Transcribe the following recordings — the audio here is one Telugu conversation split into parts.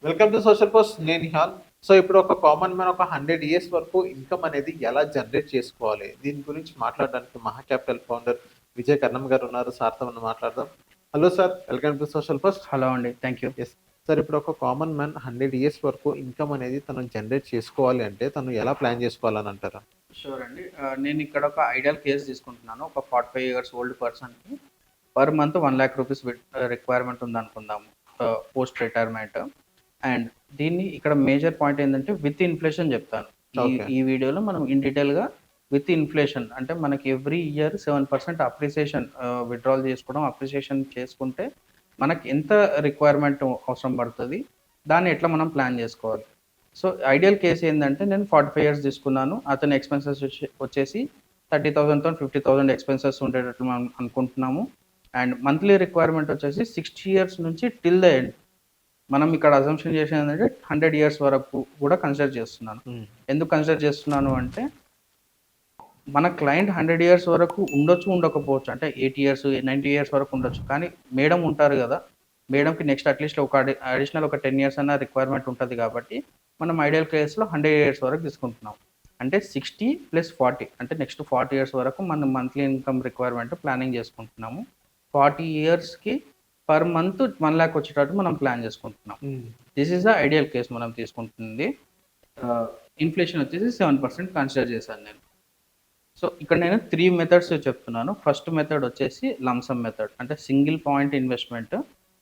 Welcome to social post. నేను నిహాల్. సో ఇప్పుడు ఒక కామన్ మ్యాన్ ఒక 100 ఇయర్స్ వరకు ఇన్కమ్ అనేది ఎలా జనరేట్ చేసుకోవాలి, దీని గురించి మాట్లాడడానికి మహా క్యాపిటల్ ఫౌండర్ విజయ్ కర్ణం గారు ఉన్నారు. సార్తో మనం మాట్లాడదాం. Hello sir, welcome to social post. Hello అండి, థ్యాంక్ యూ. ఎస్ సార్, ఇప్పుడు ఒక కామన్ మ్యాన్ 100 ఇయర్స్ వరకు ఇన్కమ్ అనేది తను జనరేట్ చేసుకోవాలి అంటే తను ఎలా ప్లాన్ చేసుకోవాలని అంటారా? షూర్ అండి. నేను ఇక్కడ ఒక ఐడియల్ కేసు తీసుకుంటున్నాను. ఒక 45 ఇయర్స్ ఓల్డ్ పర్సన్కి పర్ మంత్ 1,00,000 రూపీస్ రిక్వైర్మెంట్ ఉందనుకుందాము, పోస్ట్ రిటైర్మెంట్. అండ్ దీన్ని ఇక్కడ మేజర్ పాయింట్ ఏంటంటే విత్ ఇన్ఫ్లేషన్ చెప్తాను. ఈ వీడియోలో మనం ఇన్ డీటెయిల్గా విత్ ఇన్ఫ్లేషన్ అంటే మనకి ఎవ్రీ ఇయర్ 7% అప్రిసియేషన్ విత్డ్రాల్ చేసుకోవడం, అప్రిసియేషన్ చేసుకుంటే మనకి ఎంత రిక్వైర్మెంట్ అవసరం పడుతుంది, దాన్ని ఎట్లా మనం ప్లాన్ చేసుకోవాలి. సో ఐడియల్ కేసు ఏంటంటే నేను 45 ఇయర్స్ తీసుకున్నాను. అతని ఎక్స్పెన్సెస్ వచ్చేసి 30,000తో 50,000 ఎక్స్పెన్సెస్ ఉండేటట్లు మనం అనుకుంటున్నాము. అండ్ మంత్లీ రిక్వైర్మెంట్ వచ్చేసి 60 ఇయర్స్ నుంచి టిల్ ద ఎండ్. మనం ఇక్కడ అజంప్షన్ చేసేది ఏంటంటే 100 ఇయర్స్ వరకు కూడా కన్సిడర్ చేస్తున్నాను. ఎందుకు కన్సిడర్ చేస్తున్నాను అంటే మన క్లయింట్ 100 ఇయర్స్ వరకు ఉండొచ్చు, ఉండకపోవచ్చు. అంటే 80 ఇయర్స్ 90 ఇయర్స్ వరకు ఉండొచ్చు. కానీ మేడం ఉంటారు కదా, మేడంకి నెక్స్ట్ అట్లీస్ట్ ఒక అడిషనల్ ఒక 10 ఇయర్స్ అన్న రిక్వైర్మెంట్ ఉంటుంది. కాబట్టి మనం ఐడియల్ కేసులో 100 ఇయర్స్ వరకు తీసుకుంటున్నాం. అంటే 60 + 40 అంటే నెక్స్ట్ 40 ఇయర్స్ వరకు మనం మంత్లీ ఇన్కమ్ రిక్వైర్మెంట్ ప్లానింగ్ చేసుకుంటున్నాము. 40 ఇయర్స్కి పర్ మంత్ 1,00,000 వచ్చేటట్టు మనం ప్లాన్ చేసుకుంటున్నాం. This is the ideal case మనం తీసుకుంటుంది. ఇన్ఫ్లేషన్ వచ్చేసి 7% కన్సిడర్ చేశాను నేను. సో ఇక్కడ నేను 3 మెథడ్స్ చెప్తున్నాను. ఫస్ట్ మెథడ్ వచ్చేసి లంసమ్ మెథడ్, అంటే సింగిల్ పాయింట్ ఇన్వెస్ట్మెంట్.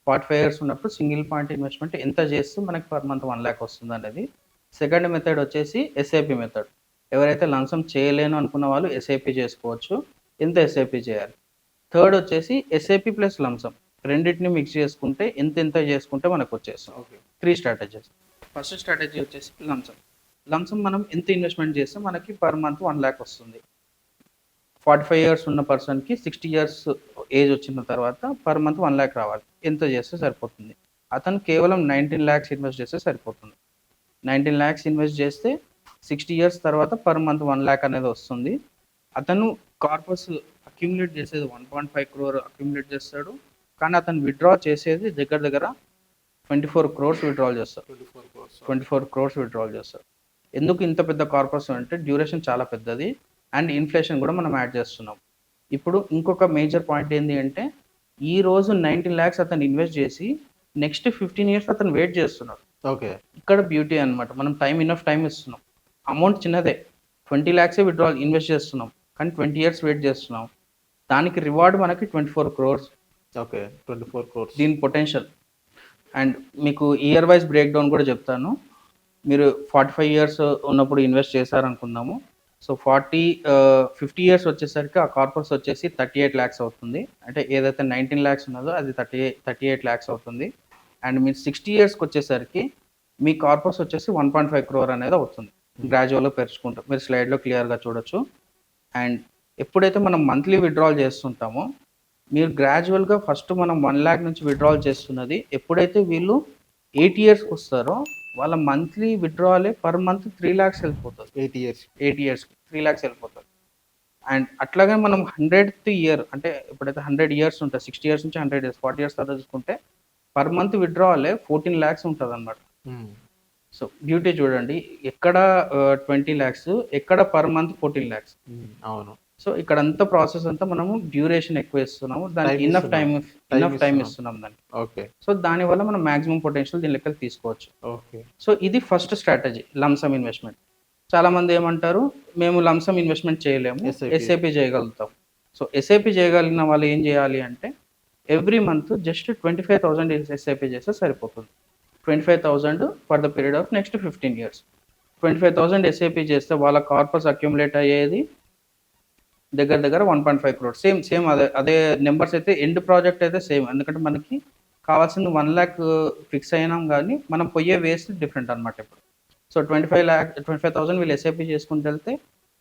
45 ఇయర్స్ ఉన్నప్పుడు సింగిల్ పాయింట్ ఇన్వెస్ట్మెంట్ ఎంత చేస్తూ మనకి పర్ మంత్ 1,00,000 వస్తుంది అనేది. సెకండ్ మెథడ్ వచ్చేసి ఎస్ఐపి మెథడ్. ఎవరైతే లంసమ్ చేయలేను అనుకున్న వాళ్ళు ఎస్ఐపి చేసుకోవచ్చు. ఎంత ఎస్ఐపి చేయాలి. థర్డ్ వచ్చేసి ఎస్ఐపి ప్లస్ లంసమ్, రెండింటిని మిక్స్ చేసుకుంటే ఎంత చేసుకుంటే మనకు వచ్చేస్తాం. 3 స్ట్రాటజీస్. ఫస్ట్ స్ట్రాటజీ వచ్చేసి లంసమ్. లంసమ్ మనం ఎంత ఇన్వెస్ట్మెంట్ చేస్తే మనకి పర్ మంత్ 1,00,000 వస్తుంది. 45 ఇయర్స్ ఉన్న పర్సన్కి 60 ఇయర్స్ ఏజ్ వచ్చిన తర్వాత పర్ మంత్ 1,00,000 రావాలి. ఎంత చేస్తే సరిపోతుంది. అతను కేవలం 19 lakhs ఇన్వెస్ట్ చేస్తే సరిపోతుంది. 19 lakhs ఇన్వెస్ట్ చేస్తే 60 ఇయర్స్ తర్వాత పర్ మంత్ 1,00,000 అనేది వస్తుంది. అతను కార్పస్ అక్యుములేట్ చేసేది 1.5 crore అక్యుములేట్ చేస్తాడు. కానీ అతను విత్డ్రా చేసేది దగ్గర 24 crores విత్డ్రాల్ చేస్తాడు. 24 crores విత్డ్రాల్ చేస్తాడు. ఎందుకు ఇంత పెద్ద కార్పస్ అంటే డ్యూరేషన్ చాలా పెద్దది అండ్ ఇన్ఫ్లేషన్ కూడా మనం యాడ్ చేస్తున్నాం. ఇప్పుడు ఇంకొక మేజర్ పాయింట్ ఏంటి అంటే ఈ రోజు 19 lakhs అతను ఇన్వెస్ట్ చేసి నెక్స్ట్ 15 ఇయర్స్ అతను వెయిట్ చేస్తున్నాడు. ఓకే, ఇక్కడ బ్యూటీ అనమాట. మనం ఇనఫ్ టైం ఇస్తున్నాం. అమౌంట్ చిన్నదే, 20 lakhs విత్డ్రాల్ ఇన్వెస్ట్ చేస్తున్నాం, కానీ 20 ఇయర్స్ వెయిట్ చేస్తున్నాం. దానికి రివార్డ్ మనకి 24 crores. ఓకే, 24 crores దీని పొటెన్షియల్. అండ్ మీకు ఇయర్ వైజ్ బ్రేక్ డౌన్ కూడా చెప్తాను. మీరు 45 ఇయర్స్ ఉన్నప్పుడు ఇన్వెస్ట్ చేశారనుకుందాము. సో 50 ఇయర్స్ వచ్చేసరికి ఆ కార్పస్ వచ్చేసి 38 lakhs అవుతుంది. అంటే ఏదైతే 19 lakhs ఉన్నదో అది 38 lakhs అవుతుంది. అండ్ మీరు 60 ఇయర్స్కి వచ్చేసరికి మీ కార్పస్ వచ్చేసి 1.5 crore అనేది అవుతుంది. గ్రాడ్యువల్గా పెంచుకుంటాం. మీరు స్లైడ్లో క్లియర్గా చూడొచ్చు. అండ్ ఎప్పుడైతే మనం మంత్లీ విత్డ్రాల్ చేస్తుంటామో మీరు గ్రాడ్యువల్గా ఫస్ట్ మనం 1,00,000 నుంచి విత్డ్రాల్ చేస్తున్నది, ఎప్పుడైతే వీళ్ళు 8 ఇయర్స్కి వస్తారో వాళ్ళ మంత్లీ విత్డ్రాలే పర్ మంత్ 3 lakhs వెళ్ళిపోతుంది. 8 ఇయర్స్కి 3 lakhs వెళ్ళిపోతుంది. అండ్ అట్లాగే మనం 100th ఇయర్ అంటే ఎప్పుడైతే 100 ఇయర్స్ ఉంటుంది, 60 ఇయర్స్ నుంచి 100 ఇయర్స్ 40 ఇయర్స్ తర్వాత చూసుకుంటే పర్ మంత్ విత్డ్రాలే 14 lakhs ఉంటుంది అనమాట. సో బ్యూటీ చూడండి, ఎక్కడ 20 lakhs, ఎక్కడ పర్ మంత్ 14 lakhs. అవును. సో ఇక్కడ అంతా ప్రాసెస్ అంతా మనము డ్యూరేషన్ ఎక్కువ ఇస్తున్నాము, దానికి ఇన్నఫ్ టైం ఇస్తున్నాం దానికి. ఓకే, సో దానివల్ల మనం మాక్సిమం పొటెన్షియల్ దీని లెక్కలు తీసుకోవచ్చు. ఓకే. సో ఇది ఫస్ట్ స్ట్రాటజీ, లంసమ్ ఇన్వెస్ట్మెంట్. చాలా మంది ఏమంటారు, మేము లంసమ్ ఇన్వెస్ట్మెంట్ చేయలేము, ఎస్ఐపి చేయగలుగుతాం. సో ఎస్ఐపి చేయగలిగిన వాళ్ళు ఏం చేయాలి అంటే ఎవ్రీ మంత్ జస్ట్ 25,000 ఎస్ఐపి చేస్తే సరిపోతుంది. 25,000 for the period of next 15 years. 25,000 SIP చేస్తే వాళ్ళ కార్పస్ అక్యుములేట్ అయ్యేది దగ్గర 1.5 crore. సేమ్ అదే నెంబర్స్ అయితే ఎండ్ ప్రాజెక్ట్ అయితే సేమ్. ఎందుకంటే మనకి కావాల్సింది 1,00,000 ఫిక్స్ అయినాం, కానీ మనం పోయే వేస్ట్ డిఫరెంట్ అనమాట. ఇప్పుడు సో 25,000 వీళ్ళు ఎస్ఐపి చేసుకుంటూ వెళ్తే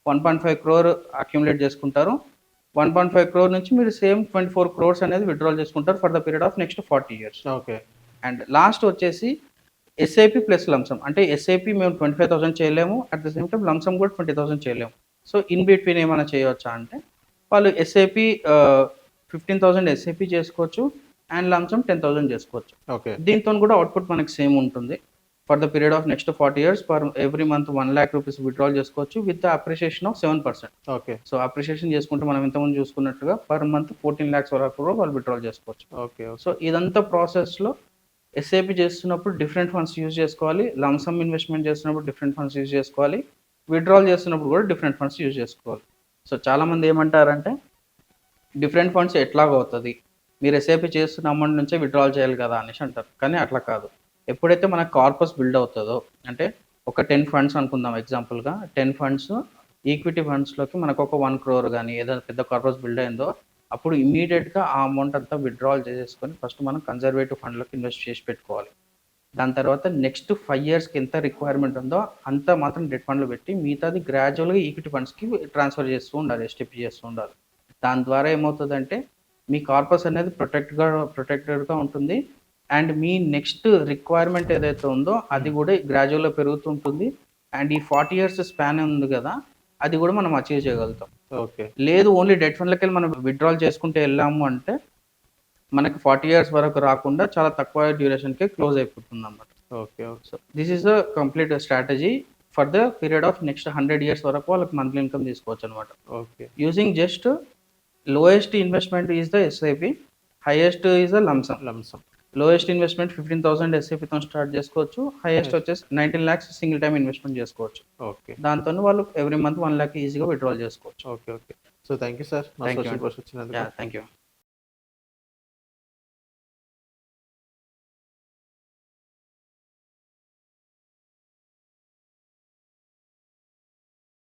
1.5 crore అక్యుములేట్ చేసుకుంటారు. 1.5 crore నుంచి మీరు సేమ్ 24 crores అనేది విత్డ్రాల్ చేసుకుంటారు for the period of next 40 years. Okay. And last వచ్చేసి ఎస్ఐపి ప్లస్ లంసమ్. అంటే ఎస్ఐపి మేము 25,000 చేయలేము, at the same time lump sum కూడా 20,000 చేయలేము. సో ఇన్ బిట్వీన్ ఏమైనా చేయవచ్చా అంటే వాళ్ళు ఎస్ఐపి 15,000 ఎస్ఐపి చేసుకోవచ్చు అండ్ లంసమ్ 10,000 చేసుకోవచ్చు. ఓకే. దీంతో కూడా అవుట్పుట్ మనకి సేమ్ ఉంటుంది. For the period of next 40 years per every month 1 lakh rupees withdrawal చేసుకోవచ్చు with the appreciation of 7%. Okay. So appreciation చేసుకుంటే మనం ఇంతకుముందు చూసుకున్నట్టుగా పర్ మంత్ 14 lakhs వరకు కూడా వాళ్ళు విత్డ్రాల్ చేసుకోవచ్చు. ఓకే. సో ఇదంతా ప్రాసెస్లో ఎస్ఐపి చేస్తున్నప్పుడు డిఫరెంట్ ఫండ్స్ యూజ్ చేసుకోవాలి, లంసమ్ ఇన్వెస్ట్మెంట్ చేస్తున్నప్పుడు డిఫరెంట్ ఫండ్స్ యూజ్ చేసుకోవాలి, విత్డ్రాల్ చేస్తున్నప్పుడు కూడా డిఫరెంట్ ఫండ్స్ యూజ్ చేసుకోవాలి. సో చాలామంది ఏమంటారంటే డిఫరెంట్ ఫండ్స్ ఎట్లాగో అవుతుంది, మీరు ఎస్ఐపి చేస్తున్న అమౌంట్ నుంచే విత్డ్రాల్ చేయాలి కదా అనేసి అంటారు. కానీ అట్లా కాదు. ఎప్పుడైతే మన కార్పస్ బిల్డ్ అవుతుందో, అంటే ఒక 10 ఫండ్స్ అనుకుందాం ఎగ్జాంపుల్గా, 10 ఫండ్స్ ఈక్విటీ ఫండ్స్లోకి మనకు ఒక 1 crore కానీ ఏదైనా పెద్ద కార్పస్ బిల్డ్ అయిందో అప్పుడు ఇమీడియట్గా ఆ అమౌంట్ అంతా విత్డ్రాల్ చేసేసుకొని ఫస్ట్ మనం కన్జర్వేటివ్ ఫండ్లోకి ఇన్వెస్ట్ చేసి పెట్టుకోవాలి. దాని తర్వాత నెక్స్ట్ 5 yearsకి ఎంత రిక్వైర్మెంట్ ఉందో అంత మాత్రం డెట్ ఫండ్లో పెట్టి మిగతాది గ్రాడ్యువల్గా ఈక్విటీ ఫండ్స్కి ట్రాన్స్ఫర్ చేస్తూ ఉండాలి, ఎస్టిపి చేస్తూ ఉండాలి. దాని ద్వారా ఏమవుతుందంటే మీ కార్పస్ అనేది ప్రొటెక్టెడ్గా ఉంటుంది అండ్ మీ నెక్స్ట్ రిక్వైర్మెంట్ ఏదైతే ఉందో అది కూడా గ్రాడ్యువల్గా పెరుగుతుంటుంది. అండ్ ఈ 40 years స్పాన్ ఉంది కదా, అది కూడా మనం అచీవ్ చేయగలుగుతాం. ఓకే. లేదు ఓన్లీ డెట్ ఫండ్లకి వెళ్ళి మనం విత్డ్రాల్ చేసుకుంటే వెళ్ళాము అంటే మనకి 40 years వరకు రాకుండా చాలా తక్కువ డ్యూరేషన్కే క్లోజ్ అయిపోతుంది అన్నమాట. Okay. So this is the complete strategy for the period of next 100 years వరకు వాళ్ళకి మంత్లీ ఇన్కమ్ తీసుకోవచ్చు అనమాట. Okay. Using just lowest investment is the SIP, highest is the lump sum. Lowest investment 15,000 ఎస్ఐపితో స్టార్ట్ చేసుకోవచ్చు, హైయెస్ట్ వచ్చేసి 19 lakhs సింగిల్ టైం ఇన్వెస్ట్మెంట్ చేసుకోవచ్చు. ఓకే. దాంతో వాళ్ళు ఎవ్రీ మంత్ 1 lakh ఈజీగా విత్డ్రాల్ చేసుకోవచ్చు. Okay. Okay. So thank you sir మా Thank you. సోషల్ పోస్ట్ వచ్చినందుకు. Thank you.